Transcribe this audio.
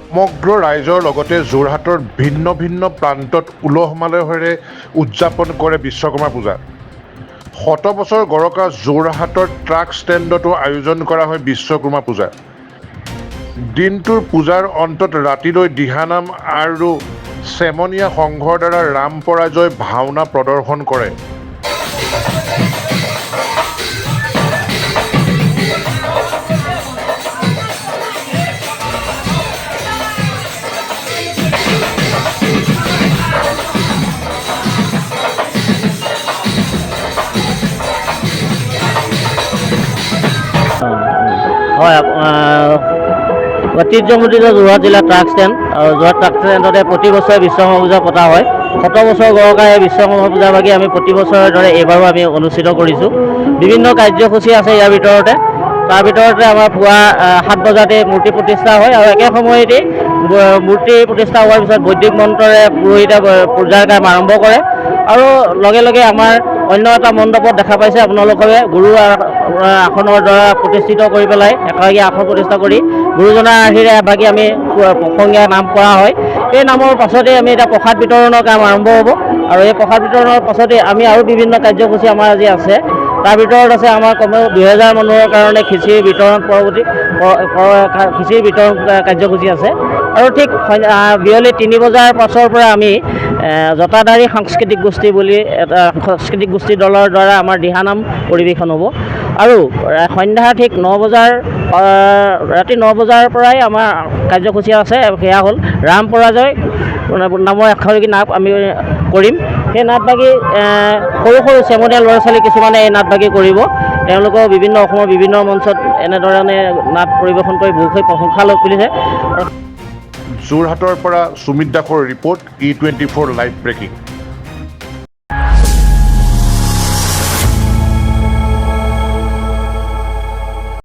সমগ্ৰ ৰাইজৰ লগতে যোৰহাটৰ ভিন্ন ভিন্ন প্ৰান্তত উলহ মালহেৰে উদযাপন কৰে বিশ্বকৰ্মা পূজা। শত বছৰ গৰকা যোৰহাটৰ ট্ৰাক ষ্টেণ্ডতো আয়োজন কৰা হয় বিশ্বকৰ্মা পূজা। দিনটোৰ পূজাৰ অন্তত ৰাতিলৈ দিহানাম আৰু চেমনীয়া সংঘৰ দ্বাৰা ৰাম পৰাজয় ভাওনা প্ৰদৰ্শন কৰে। হয়, ঐতিহ্যমণ্ডিত যোৰহাট জিলা ট্ৰাক ষ্টেণ্ড আৰু যোৰহাট ট্ৰাক ষ্টেণ্ডতে প্ৰতি বছৰে বিশ্বকৰ্মা পূজা পতা হয়। শত বছৰ গৰকা এই বিশ্বকৰ্মা পূজাৰ বাকী আমি প্ৰতি বছৰৰ দৰে এইবাৰো আমি অনুষ্ঠিত কৰিছোঁ। বিভিন্ন কাৰ্যসূচী আছে ইয়াৰ ভিতৰতে। তাৰ ভিতৰতে আমাৰ পুৱা 7 বজাতে মূৰ্তি প্ৰতিষ্ঠা হয় আৰু একে সময়তেই মূৰ্তি প্ৰতিষ্ঠা হোৱাৰ পিছত বৈদিক মন্ত্ৰৰে পুৰোহিতে পূজাৰ কাম আৰম্ভ কৰে আৰু লগে লগে আমাৰ অন্য এটা মণ্ডপত দেখা পাইছে আপোনালোকে গুৰু আসনৰ দ্বাৰা প্ৰতিষ্ঠিত কৰি পেলাই একাগী আসন প্ৰতিষ্ঠা কৰি গুৰুজনাৰ আৰ্হিৰে এভাগি আমি প্ৰসংগীয়া নাম কৰা হয়। এই নামৰ পাছতেই আমি এতিয়া প্ৰসাদ বিতৰণৰ কাম আৰম্ভ হ'ব আৰু এই প্ৰসাদ বিতৰণৰ পাছতেই আমি আৰু বিভিন্ন কাৰ্যসূচী আমাৰ আজি আছে। তাৰ ভিতৰত আছে আমাৰ কমেও 2000 মানুহৰ কাৰণে খিচিৰি বিতৰণ খিচিৰি বিতৰণ কাৰ্যসূচী আছে আৰু ঠিক বিয়লি 3 বজাৰ পাছৰ পৰা আমি জটাধাৰী সাংস্কৃতিক গোষ্ঠী বুলি এটা সাংস্কৃতিক গোষ্ঠী দলৰ দ্বাৰা আমাৰ দিহানাম পৰিৱেশন হ'ব আৰু সন্ধ্যা ঠিক 9 বজাৰ ৰাতি 9 বজাৰ পৰাই আমাৰ কাৰ্যসূচী আছে। সেয়া হ'ল ৰাম পৰাজয় নামৰ এষাৰকী নাট আমি কৰিম। সেই নাটভাগি সৰু সৰু চেমনীয়া ল'ৰা ছোৱালী কিছুমানে এই নাটভাগি কৰিব। তেওঁলোকেও অসমৰ বিভিন্ন মঞ্চত এনেধৰণে নাট পৰিৱেশন কৰি বহুখিনি প্ৰশংসা লাভ কৰিছে। যোৰহাটৰ পৰা সুমিত দাসৰ ৰিপৰ্ট E24 লাইভ ব্ৰেকিং।